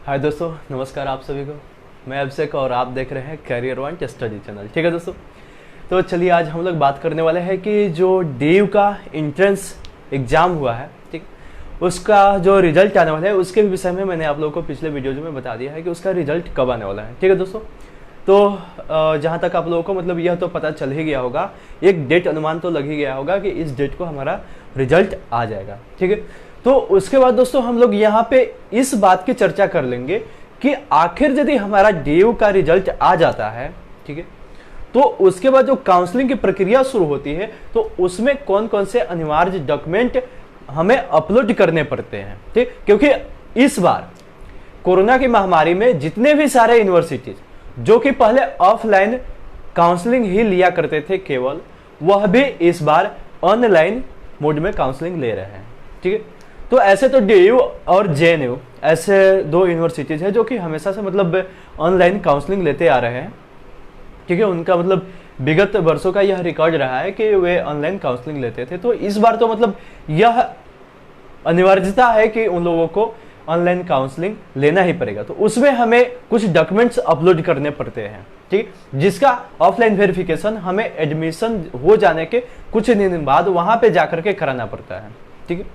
हाय दोस्तों, नमस्कार आप सभी को। मैं अभिषेक और आप देख रहे हैं करियर वन स्टडी चैनल। ठीक है दोस्तों, तो चलिए आज हम लोग बात करने वाले हैं कि जो डीयू का एंट्रेंस एग्ज़ाम हुआ है, ठीक, उसका जो रिजल्ट आने वाला है उसके विषय में मैंने आप लोगों को पिछले वीडियो में बता दिया है कि उसका रिजल्ट कब आने वाला है। ठीक है दोस्तों, तो जहाँ तक आप लोगों को मतलब यह तो पता चल ही गया होगा, एक डेट अनुमान तो लग ही गया होगा कि इस डेट को हमारा रिजल्ट आ जाएगा। ठीक है, तो उसके बाद दोस्तों हम लोग यहाँ पे इस बात की चर्चा कर लेंगे कि आखिर यदि हमारा डीयू का रिजल्ट आ जाता है, ठीक है, तो उसके बाद जो काउंसलिंग की प्रक्रिया शुरू होती है तो उसमें कौन कौन से अनिवार्य डॉक्यूमेंट हमें अपलोड करने पड़ते हैं। ठीक, क्योंकि इस बार कोरोना की महामारी में जितने भी सारे यूनिवर्सिटीज जो कि पहले ऑफलाइन काउंसलिंग ही लिया करते थे केवल, वह भी इस बार ऑनलाइन मोड में काउंसलिंग ले रहे हैं। ठीक है, तो ऐसे तो डीयू और जेएनयू ऐसे दो यूनिवर्सिटीज हैं जो कि हमेशा से मतलब ऑनलाइन काउंसलिंग लेते आ रहे हैं। ठीक है, उनका मतलब विगत वर्षों का यह रिकॉर्ड रहा है कि वे ऑनलाइन काउंसलिंग लेते थे। तो इस बार तो मतलब यह अनिवार्यता है कि उन लोगों को ऑनलाइन काउंसलिंग लेना ही पड़ेगा। तो उसमें हमें कुछ डॉक्यूमेंट्स अपलोड करने पड़ते हैं, ठीक, जिसका ऑफलाइन वेरिफिकेशन हमें एडमिशन हो जाने के कुछ दिन बाद वहां पे जाकर के कराना पड़ता है। ठीक है,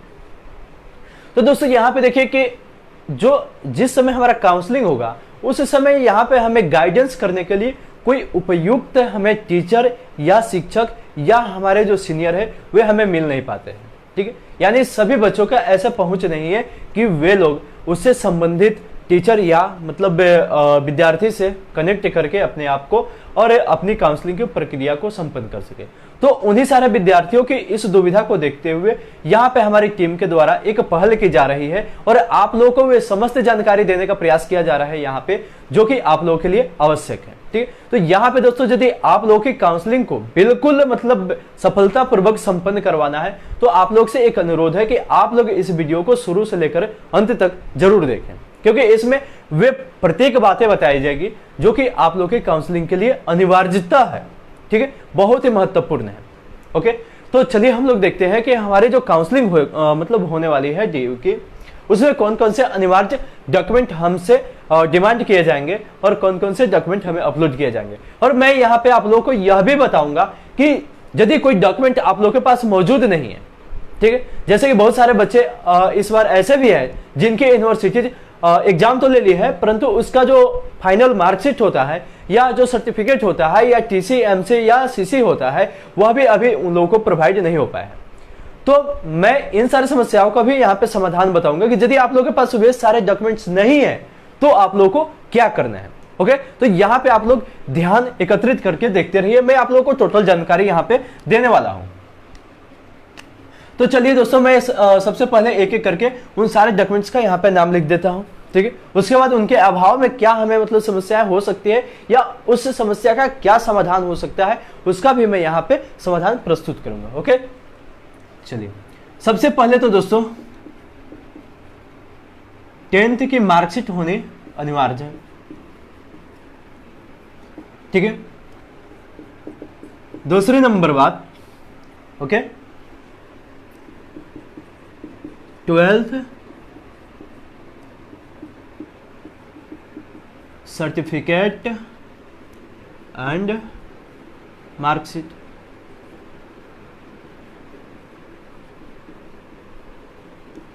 तो दोस्तों यहाँ पे देखिए कि जिस समय हमारा काउंसलिंग होगा उस समय यहाँ पे हमें गाइडेंस करने के लिए कोई उपयुक्त हमें टीचर या शिक्षक या हमारे जो सीनियर है वे हमें मिल नहीं पाते हैं। ठीक है, यानी सभी बच्चों का ऐसा पहुंच नहीं है कि वे लोग उससे संबंधित टीचर या मतलब विद्यार्थी से कनेक्ट करके अपने आप को और अपनी काउंसलिंग की प्रक्रिया को संपन्न कर सके। तो उन्हीं सारे विद्यार्थियों की इस दुविधा को देखते हुए यहाँ पे हमारी टीम के द्वारा एक पहल की जा रही है और आप लोगों को वे समस्त जानकारी देने का प्रयास किया जा रहा है यहाँ पे, जो कि आप लोगों के लिए आवश्यक है। ठीक है, तो यहाँ पे दोस्तों यदि आप लोगों की काउंसलिंग को बिल्कुल मतलब सफलतापूर्वक संपन्न करवाना है तो आप लोग से एक अनुरोध है कि आप लोग इस वीडियो को शुरू से लेकर अंत तक जरूर देखें, क्योंकि इसमें वे प्रत्येक बातें बताई जाएगी जो कि आप लोग की काउंसलिंग के लिए अनिवार्यता है। ठीक है, बहुत ही महत्वपूर्ण है। ओके, तो चलिए हम लोग देखते हैं कि हमारे जो काउंसलिंग मतलब होने वाली है डीयू की, उसमें कौन कौन से अनिवार्य डॉक्यूमेंट हमसे डिमांड किए जाएंगे और कौन कौन से डॉक्यूमेंट हमें अपलोड किए जाएंगे। और मैं यहाँ पे आप लोगों को यह भी बताऊंगा कि यदि कोई डॉक्यूमेंट आप लोगों के पास मौजूद नहीं है, ठीक है, जैसे कि बहुत सारे बच्चे इस बार ऐसे भी हैं जिनके यूनिवर्सिटी एग्जाम तो ले ली है परंतु उसका जो फाइनल मार्कशीट होता है या जो सर्टिफिकेट होता है या टीसी, एमसी या सीसी होता है वह भी अभी उन लोगों को प्रोवाइड नहीं हो पाया है। तो मैं इन सारी समस्याओं का भी यहाँ पे समाधान बताऊंगा कि यदि आप लोगों के पास वे सारे डॉक्यूमेंट्स नहीं है तो आप लोगों को क्या करना है। ओके, तो यहाँ पे आप लोग ध्यान एकत्रित करके देखते रहिए, मैं आप लोगों को टोटल जानकारी यहाँ पे देने वाला हूं। तो चलिए दोस्तों, मैं सबसे पहले एक एक करके उन सारे डॉक्यूमेंट्स का यहाँ पे नाम लिख देता हूं। ठीक है, उसके बाद उनके अभाव में क्या हमें मतलब समस्याएं हो सकती है या उस समस्या का क्या समाधान हो सकता है उसका भी मैं यहाँ पे समाधान प्रस्तुत करूंगा। ओके, चलिए सबसे पहले तो दोस्तों 10th की मार्कशीट होनी अनिवार्य है। ठीक है, दूसरी नंबर बात, okay, 12th certificate and marksheet.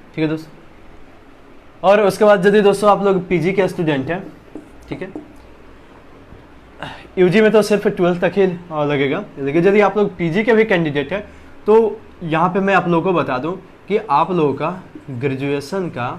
ठीक है दोस्तों, और उसके बाद यदि दोस्तों आप लोग पीजी के स्टूडेंट हैं, ठीक है, यूजी में तो सिर्फ 12th तक ही लगेगा, लेकिन यदि आप लोग पीजी के भी कैंडिडेट हैं तो यहाँ पे मैं आप लोगों को बता दूं कि आप लोगों का ग्रेजुएशन का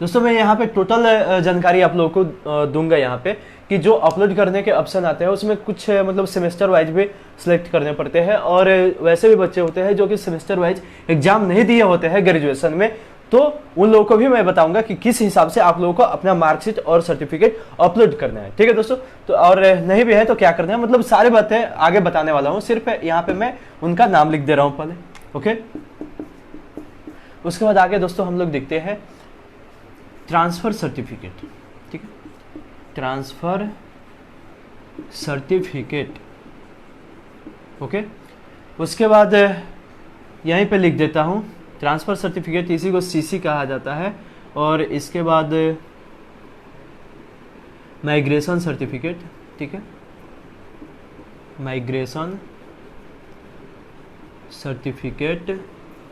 दोस्तों मैं यहाँ पे टोटल जानकारी आप लोगों को दूंगा यहाँ पे कि जो अपलोड करने के ऑप्शन आते हैं उसमें कुछ मतलब सेमेस्टर वाइज भी सिलेक्ट करने पड़ते हैं और वैसे भी बच्चे होते हैं जो कि सेमेस्टर वाइज एग्जाम नहीं दिए होते हैं ग्रेजुएशन में, तो उन लोगों को भी मैं बताऊंगा कि किस हिसाब से आप लोगों को अपना मार्कशीट और सर्टिफिकेट अपलोड करना है। ठीक है दोस्तों, तो और नहीं भी है तो क्या करना है, मतलब सारी बातें आगे बताने वाला हूँ, सिर्फ यहाँ पे मैं उनका नाम लिख दे रहा हूँ पहले। ओके, उसके बाद आगे दोस्तों हम लोग देखते हैं ट्रांसफर सर्टिफिकेट। ठीक है, ट्रांसफर सर्टिफिकेट। ओके, उसके बाद यहीं पे लिख देता हूं ट्रांसफ़र सर्टिफिकेट, इसी को सीसी कहा जाता है। और इसके बाद माइग्रेशन सर्टिफिकेट, ठीक है, माइग्रेशन सर्टिफिकेट,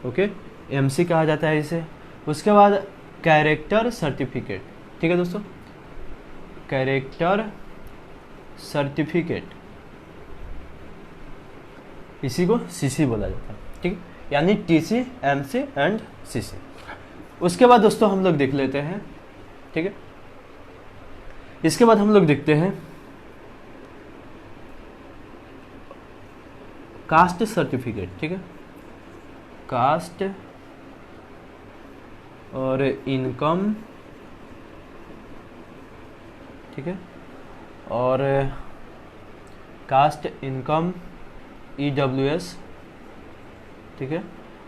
ओके, एमसी कहा जाता है इसे। उसके बाद कैरेक्टर सर्टिफिकेट, ठीक है दोस्तों, कैरेक्टर सर्टिफिकेट, इसी को सीसी बोला जाता है, ठीक है, यानी टीसी, एमसी एंड सीसी। उसके बाद दोस्तों हम लोग देख लेते हैं, ठीक है, इसके बाद हम लोग देखते हैं कास्ट सर्टिफिकेट, ठीक है, कास्ट और इनकम, ठीक है, और कास्ट, इनकम, EWS, ठीक है,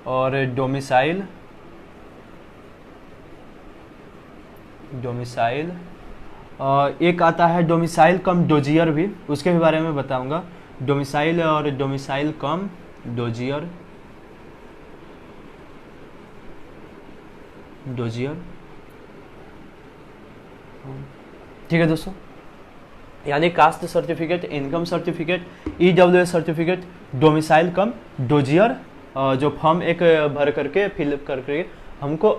और डोमिसाइल, डोमिसाइल, एक आता है डोमिसाइल कम डोजियर भी, उसके भी बारे में बताऊंगा। डोमिसाइल और डोमिसाइल कम डोजियर, डोजियर, ठीक है दोस्तों, यानी caste certificate, income certificate, EWS certificate, domicile cum dossier, जो फॉर्म एक भर करके फिलअप करके हमको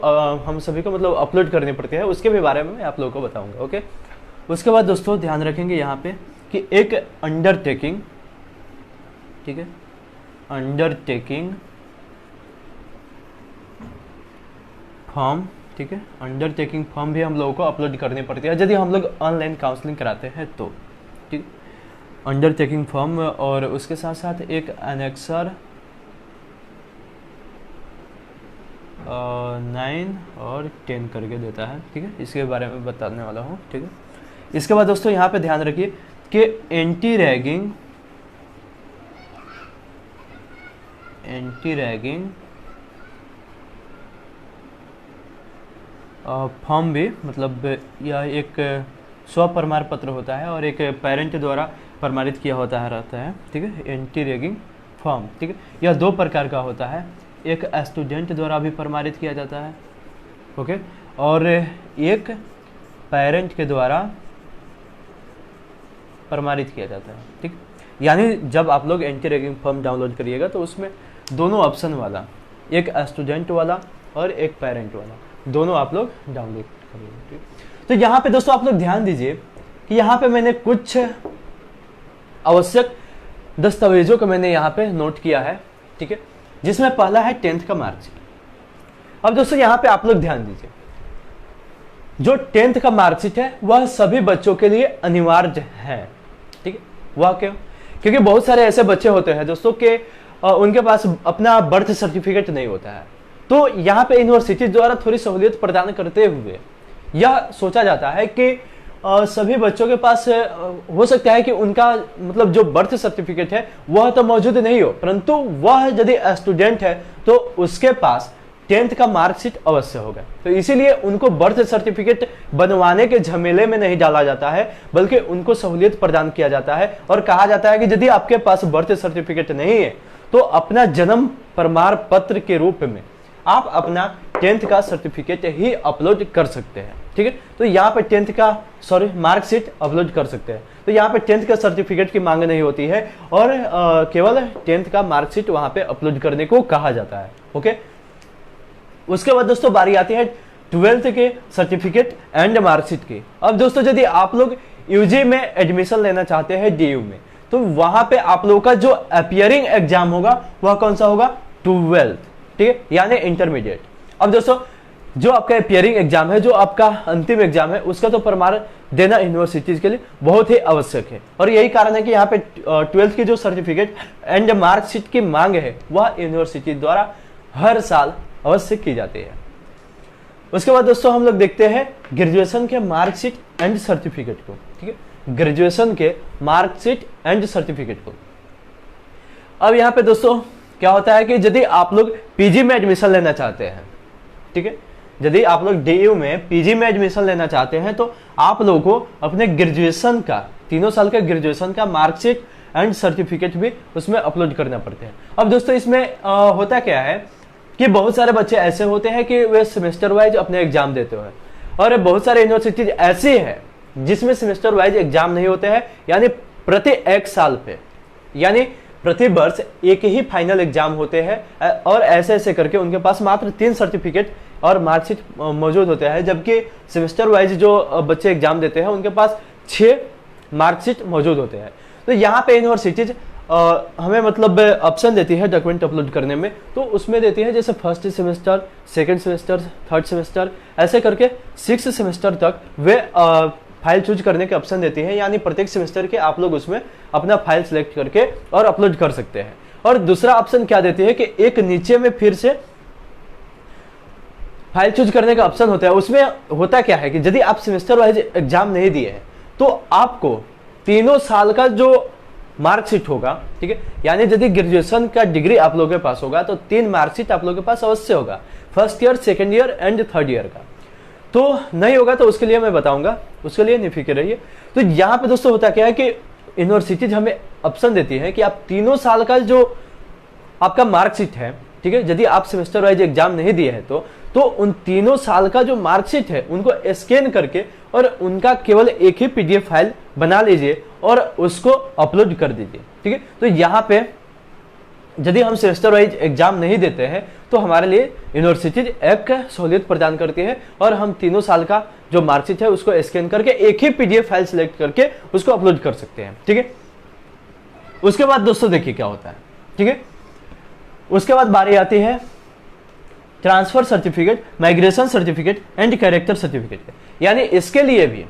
हम सभी को मतलब अपलोड करनी पड़ती है, उसके भी बारे में मैं आप लोगों को बताऊंगा, ओके। उसके बाद दोस्तों ध्यान रखेंगे यहाँ पे कि एक अंडरटेकिंग, ठीक है, अंडरटेकिंग फॉर्म, ठीक है, अंडरटेकिंग फॉर्म भी हम लोगों को अपलोड करनी पड़ती है यदि हम लोग ऑनलाइन काउंसलिंग कराते हैं तो, ठीक, अंडरटेकिंग फॉर्म। और उसके साथ साथ एक एनेक्सर 9 और 10 करके देता है, ठीक है, इसके बारे में बताने वाला हूँ, ठीक है। इसके बाद दोस्तों यहाँ पे ध्यान रखिए कि anti ragging, anti ragging form भी मतलब यह एक स्व प्रमाण पत्र होता है और एक पेरेंट द्वारा प्रमाणित किया होता है रहता है, ठीक है, एंटी रैगिंग फॉर्म, ठीक है, यह 2 प्रकार का होता है, एक स्टूडेंट द्वारा भी प्रमाणित किया जाता है, ओके, और एक पेरेंट के द्वारा प्रमाणित किया जाता है, ठीक, यानी जब आप लोग एंटी रैगिंग फॉर्म डाउनलोड करिएगा तो उसमें दोनों ऑप्शन वाला, एक स्टूडेंट वाला और एक पेरेंट वाला, दोनों आप लोग डाउनलोड करिएगा, ठीक। तो यहाँ पे दोस्तों आप लोग ध्यान दीजिए कि यहाँ पे मैंने कुछ आवश्यक दस्तावेजों को मैंने यहाँ पे नोट किया है, ठीक है, जिसमें पहला है 10th का मार्कशीट। अब दोस्तों यहाँ पे आप लोग ध्यान दीजिए, जो 10th का मार्कशीट है वह सभी बच्चों के लिए अनिवार्य है, ठीक है, वह क्यों? क्योंकि बहुत सारे ऐसे बच्चे होते हैं दोस्तों के उनके पास अपना बर्थ सर्टिफिकेट नहीं होता है, तो यहाँ पे यूनिवर्सिटी द्वारा थोड़ी सहूलियत प्रदान करते हुए यह सोचा जाता है कि सभी बच्चों के पास हो सकता है कि उनका मतलब जो बर्थ सर्टिफिकेट है वह तो मौजूद नहीं हो, परंतु वह यदि स्टूडेंट है तो उसके पास 10th का मार्कशीट अवश्य होगा। तो इसीलिए उनको बर्थ सर्टिफिकेट बनवाने के झमेले में नहीं डाला जाता है, बल्कि उनको सहूलियत प्रदान किया जाता है और कहा जाता है कि यदि आपके पास बर्थ सर्टिफिकेट नहीं है तो अपना जन्म प्रमाण पत्र के रूप में आप अपना 10th का सर्टिफिकेट ही अपलोड कर सकते हैं, ठीक है। तो यहाँ पे 10th का मार्कशीट अपलोड कर सकते हैं, तो यहाँ पे 10th का सर्टिफिकेट की मांग नहीं होती है और केवल 10th का मार्कशीट वहां पे अपलोड करने को कहा जाता है, ओके। उसके बाद दोस्तों बारी आती है 12th के सर्टिफिकेट एंड मार्कशीट की। अब दोस्तों यदि आप लोग यूजी में एडमिशन लेना चाहते हैं डीयू में, तो वहां पे आप लोगों का जो अपियरिंग एग्जाम होगा वह कौन सा होगा? 12th, ठीक है, यानी इंटरमीडिएट। अब दोस्तों जो आपका अपियरिंग एग्जाम है, जो आपका अंतिम एग्जाम है, उसका तो प्रमाण देना यूनिवर्सिटीज के लिए बहुत ही आवश्यक है और यही कारण है कि यहाँ पे 12th की जो सर्टिफिकेट एंड मार्कशीट की मांग है वह यूनिवर्सिटी द्वारा हर साल अवश्य की जाती है। उसके बाद दोस्तों हम लोग देखते हैं ग्रेजुएशन के मार्कशीट एंड सर्टिफिकेट को, ठीक है, ग्रेजुएशन के मार्कशीट एंड सर्टिफिकेट को। अब यहाँ पे दोस्तों क्या होता है कि यदि आप लोग पीजी में एडमिशन लेना चाहते हैं, ठीक है, यदि आप लोग डीयू में पीजी में एडमिशन लेना चाहते हैं तो आप लोगों को अपने ग्रेजुएशन का 3 साल का ग्रेजुएशन का मार्कशीट एंड सर्टिफिकेट भी उसमें अपलोड करना पड़ते हैं। अब दोस्तों इसमें होता क्या है, कि बहुत सारे बच्चे ऐसे होते हैं कि वे सेमेस्टर वाइज अपने एग्जाम देते हैं, और बहुत सारे यूनिवर्सिटीज ऐसी है जिसमें सेमेस्टर वाइज एग्जाम नहीं होते हैं, यानी प्रति एक साल पे, यानी प्रति वर्ष एक ही फाइनल एग्जाम होते हैं, और ऐसे ऐसे करके उनके पास मात्र 3 सर्टिफिकेट और मार्कशीट मौजूद होते हैं, जबकि सेमेस्टर वाइज जो बच्चे एग्जाम देते हैं उनके पास 6 मार्कशीट मौजूद होते हैं। तो यहाँ पे यूनिवर्सिटीज हमें मतलब ऑप्शन देती है डॉक्यूमेंट अपलोड करने में, तो उसमें देती है जैसे first semester, second semester, third semester, ऐसे करके 6 सेमेस्टर तक वे फाइल चूज करने के ऑप्शन देती है, यानी प्रत्येक सेमेस्टर के आप लोग उसमें अपना फाइल सिलेक्ट करके और अपलोड कर सकते हैं। और दूसरा ऑप्शन क्या देती है कि एक नीचे में फिर से फाइल चूज करने का ऑप्शन होता है। उसमें होता क्या है कि यदि आप सेमेस्टर वाइज एग्जाम नहीं दिए हैं तो आपको 3 साल का जो मार्कशीट होगा, ठीक है, यानी यदि ग्रेजुएशन का डिग्री आप लोगों के पास होगा तो 3 मार्कशीट आप लोगों के पास अवश्य होगा, first year, second year and third year का। तो नहीं होगा तो उसके लिए मैं बताऊंगा, उसके लिए नहीं फिक्र रहिए। तो यहाँ पे दोस्तों होता क्या है कि यूनिवर्सिटीज हमें ऑप्शन देती है कि आप 3 साल का जो आपका मार्कशीट है, ठीक है, यदि आप सेमेस्टर वाइज एग्जाम नहीं दिए हैं तो उन 3 साल का जो मार्कशीट है उनको स्कैन करके और उनका केवल एक ही पीडीएफ फाइल बना लीजिए और उसको अपलोड कर दीजिए, ठीक है। तो यहाँ पे यदि हम सेमेस्टर वाइज एग्जाम नहीं देते हैं तो हमारे लिए यूनिवर्सिटीज एक सहूलियत प्रदान करती है और हम 3 साल का जो मार्कशीट है उसको स्कैन करके एक ही पीडीएफ फाइल सिलेक्ट करके उसको अपलोड कर सकते हैं, ठीक है। उसके बाद दोस्तों देखिए क्या होता है, ठीक है। उसके बाद बारी आती है transfer certificate, migration certificate and character certificate, यानी इसके लिए भी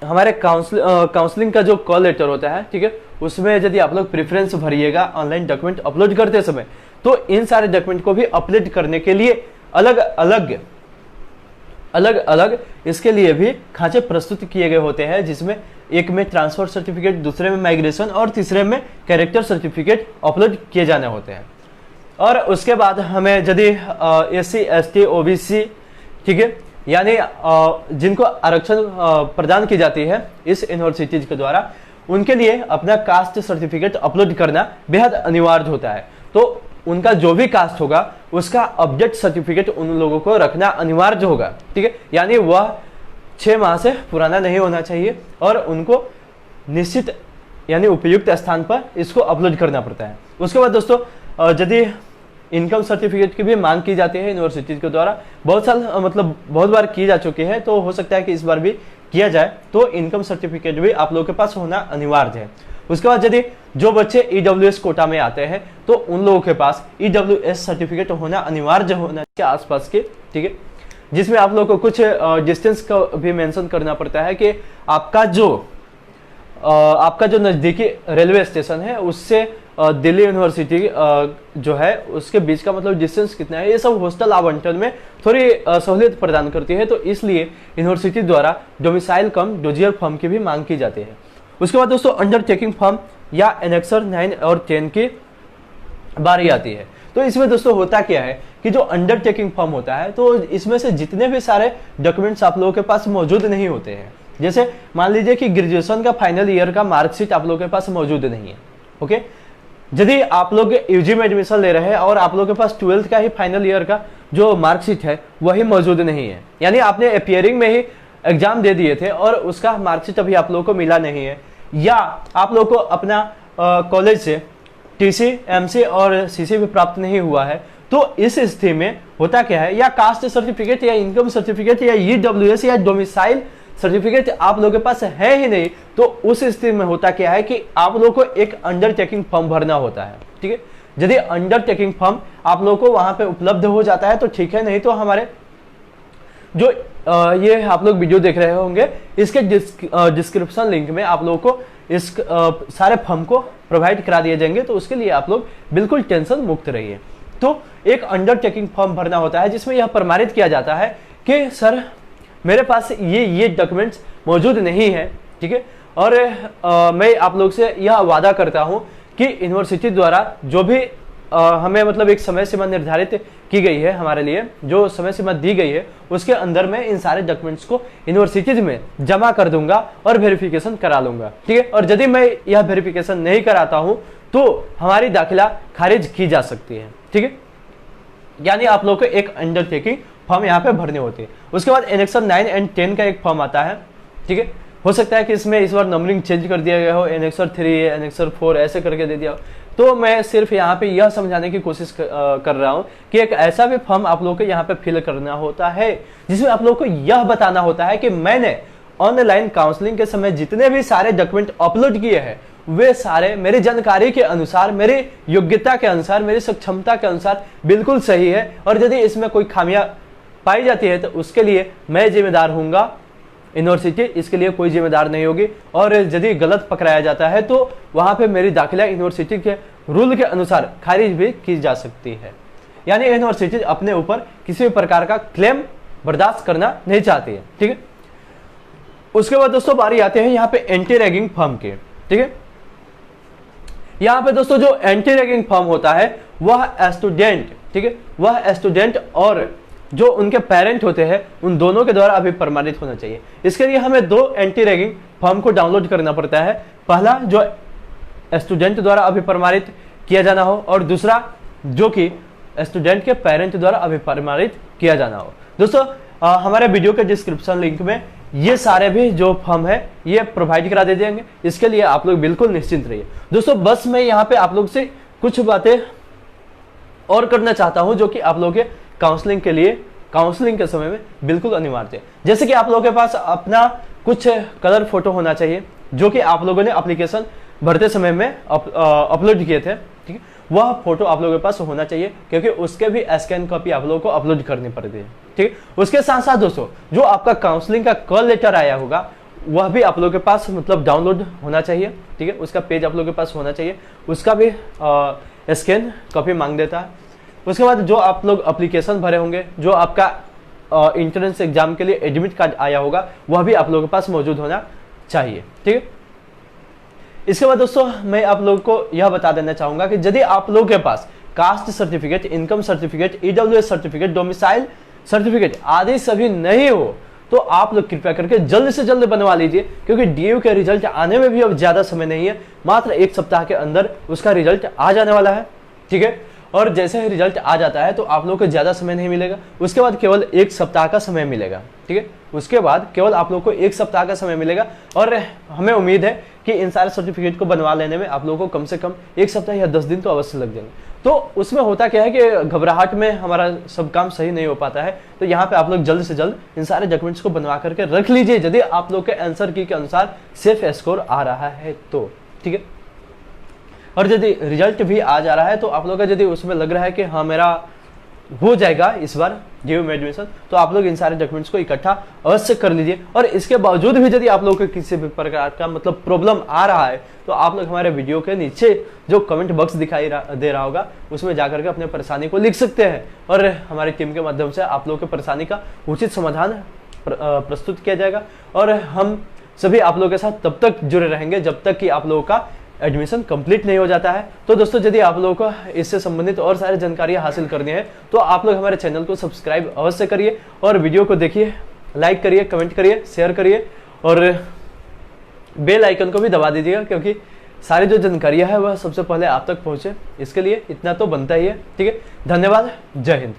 हमारे काउंसलिंग का जो कॉल लेटर होता है, ठीक है, उसमें यदि आप लोग प्रेफरेंस भरिएगा ऑनलाइन डॉक्यूमेंट अपलोड करते समय तो इन सारे डॉक्यूमेंट को भी अपलोड करने के लिए अलग अलग इसके लिए भी खांचे प्रस्तुत किए गए होते हैं, जिसमें एक में ट्रांसफर सर्टिफिकेट, दूसरे में माइग्रेशन और तीसरे में कैरेक्टर सर्टिफिकेट अपलोड किए जाने होते हैं। और उसके बाद हमें यदि SC ST OBC, ठीक है, यानी जिनको आरक्षण प्रदान की जाती है इस यूनिवर्सिटीज के द्वारा, उनके लिए अपना कास्ट सर्टिफिकेट अपलोड करना बेहद अनिवार्य होता है। तो उनका जो भी कास्ट होगा उसका अपडेट सर्टिफिकेट उन लोगों को रखना अनिवार्य होगा, ठीक है, यानी वह 6 माह से पुराना नहीं होना चाहिए और उनको निश्चित यानी उपयुक्त स्थान पर इसको अपलोड करना पड़ता है। उसके बाद दोस्तों यदि इनकम सर्टिफिकेट की भी मांग की जाती है यूनिवर्सिटीज के द्वारा, बहुत बार की जा चुकी है, तो हो सकता है कि इस बार भी किया जाए, तो इनकम सर्टिफिकेट भी आप लोगों के पास होना अनिवार्य है। उसके बाद यदि जो बच्चे EWS कोटा में आते हैं तो उन लोगों के पास EWS सर्टिफिकेट होना अनिवार्य होना चाहिए आसपास के, ठीक है, जिसमें आप लोगों को कुछ डिस्टेंस का भी मेंशन करना पड़ता है कि आपका जो नजदीकी रेलवे स्टेशन है उससे दिल्ली यूनिवर्सिटी जो है उसके बीच का मतलब डिस्टेंस कितना है, ये सब हॉस्टल आवंटन में थोड़ी सहूलियत प्रदान करती है, तो इसलिए यूनिवर्सिटी द्वारा डोमिसाइल कम डोजियर फॉर्म की भी मांग की जाती है। उसके बाद दोस्तों अंडरटेकिंग फॉर्म या एनेक्सर 9 और 10 की बारी आती है। तो इसमें दोस्तों होता क्या है कि जो अंडरटेकिंग फॉर्म होता है तो इसमें से जितने भी सारे डॉक्यूमेंट्स आप लोगों के पास मौजूद नहीं होते हैं, जैसे मान लीजिए कि ग्रेजुएशन का फाइनल ईयर का मार्कशीट आप लोगों के पास मौजूद नहीं है, ओके। यदि आप लोग यूजी में एडमिशन ले रहे हैं और आप लोगों के पास 12th का ही फाइनल ईयर का जो मार्कशीट है वही मौजूद नहीं है, यानी आपने अपियरिंग में ही एग्जाम दे दिए थे और उसका मार्कशीट अभी आप लोगों को मिला नहीं है, या आप लोगों को अपना कॉलेज से TC, MC और CC भी प्राप्त नहीं हुआ है, तो इस स्थिति में होता क्या है, या कास्ट सर्टिफिकेट या इनकम सर्टिफिकेट या EWS या डोमिसाइल सर्टिफिकेट आप लोगों के पास है ही नहीं, तो उस स्थिति में होता क्या है कि आप लोगों को एक अंडरटेकिंग फॉर्म भरना होता है, ठीक है। यदि अंडरटेकिंग फॉर्म आप लोगों को वहां पे उपलब्ध हो जाता है तो ठीक है, नहीं तो हमारे जो ये आप लोग वीडियो देख रहे होंगे इसके डिस्क्रिप्शन लिंक में आप लोगों को इस सारे फॉर्म को प्रोवाइड करा दिए जाएंगे, तो उसके लिए आप लोग बिल्कुल टेंशन मुक्त रहिए। तो एक अंडरटेकिंग फॉर्म भरना होता है जिसमें यह प्रमाणित किया जाता है कि सर मेरे पास ये डॉक्यूमेंट्स मौजूद नहीं है, ठीक है, और मैं आप लोग से यह वादा करता हूं कि यूनिवर्सिटी द्वारा जो भी हमें मतलब एक समय सीमा निर्धारित की गई है हमारे लिए, जो समय सीमा दी गई है उसके अंदर मैं इन सारे डॉक्यूमेंट्स को यूनिवर्सिटीज में जमा कर दूंगा और वेरिफिकेशन करा लूंगा, ठीक है। और यदि मैं यह वेरिफिकेशन नहीं कराता हूं तो हमारी दाखिला खारिज की जा सकती है, ठीक है। यानी आप लोगों को एक अंडरटेकिंग फॉर्म यहाँ पे भरने होते हैं। उसके बाद एनेक्सर 9 एंड 10 का एक फॉर्म आता है, ठीक है। हो सकता है कि इसमें इस बार नंबरिंग चेंज कर दिया गया हो, एनेक्सर 3 एनेक्सर 4 ऐसे करके दे दिया हो। तो मैं सिर्फ यहाँ पे यह समझाने की कोशिश कर रहा हूँ कि एक ऐसा भी फॉर्म आप लोगों को यहाँ पे फिल करना होता है जिसमें आप लोगों को यह बताना होता है कि मैंने ऑनलाइन काउंसलिंग के समय जितने भी सारे डॉक्यूमेंट अपलोड किए हैं वे सारे मेरी जानकारी के अनुसार, मेरी योग्यता के अनुसार, मेरी सक्षमता के अनुसार बिल्कुल सही है। और यदि इसमें कोई खामियां पाई जाती है तो उसके लिए मैं जिम्मेदार हूंगा, यूनिवर्सिटी इसके लिए कोई जिम्मेदार नहीं होगी। और यदि गलत पकड़ाया जाता है तो वहां पे मेरी दाखिला यूनिवर्सिटी के रूल के अनुसार खारिज भी की जा सकती है। यानी यूनिवर्सिटी अपने ऊपर किसी भी प्रकार का क्लेम बर्दाश्त करना नहीं चाहती है, ठीक है। उसके बाद दोस्तों बारी आते हैं यहाँ पे एंटी रैगिंग फॉर्म के, ठीक है। यहाँ पे दोस्तों जो एंटी रैगिंग फॉर्म होता है वह स्टूडेंट, ठीक है, वह स्टूडेंट और जो उनके पेरेंट होते हैं उन दोनों के द्वारा अभी प्रमाणित होना चाहिए। इसके लिए हमें दो एंटी रैगिंग फॉर्म को डाउनलोड करना पड़ता है। पहला जो स्टूडेंट द्वारा अभी प्रमाणित किया जाना हो और दूसरा जो कि स्टूडेंट के पेरेंट द्वारा अभी प्रमाणित किया जाना हो। दोस्तों हमारे वीडियो के डिस्क्रिप्शन लिंक में ये सारे भी जो फॉर्म है ये प्रोवाइड करा दे देंगे, इसके लिए आप लोग बिल्कुल निश्चिंत रहिए। दोस्तों बस मैं यहाँ पे आप लोग से कुछ बातें और करना चाहता हूँ जो कि आप लोग के काउंसलिंग के लिए, काउंसलिंग के समय में बिल्कुल अनिवार्य है। जैसे कि आप लोगों के पास अपना कुछ कलर फोटो होना चाहिए जो कि आप लोगों ने एप्लीकेशन भरते समय में अपलोड किए थे, ठीक है। वह फोटो आप लोगों के पास होना चाहिए क्योंकि उसके भी स्कैन कॉपी आप लोगों को अपलोड करनी पड़ती है, ठीक है। उसके साथ साथ दोस्तों जो आपका काउंसलिंग का कॉल लेटर आया होगा वह भी आप लोगों के पास मतलब डाउनलोड होना चाहिए, ठीक है। उसका पेज आप लोगों के पास होना चाहिए, उसका भी स्कैन कॉपी मांग देता है। उसके बाद जो आप लोग एप्लीकेशन भरे होंगे, जो आपका एंट्रेंस एग्जाम के लिए एडमिट कार्ड आया होगा वह भी आप लोगों के पास मौजूद होना चाहिए, ठीक है। इसके बाद दोस्तों मैं आप लोगों को यह बता देना चाहूंगा कि यदि आप लोगों के पास caste certificate, income certificate, EWS certificate, domicile certificate आदि सभी नहीं हो तो आप लोग कृपया करके जल्द से जल्द बनवा लीजिए क्योंकि डीयू के रिजल्ट आने में भी अब ज्यादा समय नहीं है, मात्र एक सप्ताह के अंदर उसका रिजल्ट आ जाने वाला है, ठीक है। और जैसे ही रिजल्ट आ जाता है तो आप लोग को ज्यादा समय नहीं मिलेगा, उसके बाद केवल एक सप्ताह का समय मिलेगा, ठीक है। उसके बाद केवल आप लोग को एक सप्ताह का समय मिलेगा और हमें उम्मीद है कि इन सारे सर्टिफिकेट को बनवा लेने में आप लोगों को कम से कम एक सप्ताह या 10 दिन तो अवश्य लग जाएंगे। तो उसमें होता क्या है कि घबराहट में हमारा सब काम सही नहीं हो पाता है, तो यहाँ पे आप लोग जल्द से जल्द इन सारे डॉक्यूमेंट्स को बनवा करके रख लीजिए यदि आप लोग के आंसर की के अनुसार सेफ स्कोर आ रहा है तो, ठीक है। और यदि रिजल्ट भी आ जा रहा है तो आप लोग का यदि उसमें लग रहा है कि हाँ मेरा हो जाएगा इस बार डीयू में एडमिशन, तो आप लोग इन सारे डॉक्यूमेंट्स को इकट्ठा अवश्य कर लीजिए। और इसके बावजूद भी यदि आप लोगों को किसी भी प्रकार का मतलब प्रॉब्लम आ रहा है तो आप लोग हमारे वीडियो के नीचे जो कमेंट बॉक्स दिखाई दे रहा होगा उसमें जाकर के अपने परेशानी को लिख सकते हैं और हमारी टीम के माध्यम से आप लोगों की परेशानी का उचित समाधान प्रस्तुत किया जाएगा। और हम सभी आप लोगों के साथ तब तक जुड़े रहेंगे जब तक कि आप लोगों का एडमिशन कंप्लीट नहीं हो जाता है। तो दोस्तों यदि आप लोगों को इससे संबंधित और सारी जानकारियां हासिल करनी है तो आप लोग हमारे चैनल को सब्सक्राइब अवश्य करिए और वीडियो को देखिए, लाइक करिए, कमेंट करिए, शेयर करिए और बेल आइकन को भी दबा दीजिएगा क्योंकि सारी जो जानकारियां है वह सबसे पहले आप तक पहुंचे। इसके लिए इतना तो बनता ही है, ठीक है। धन्यवाद, जय हिंद।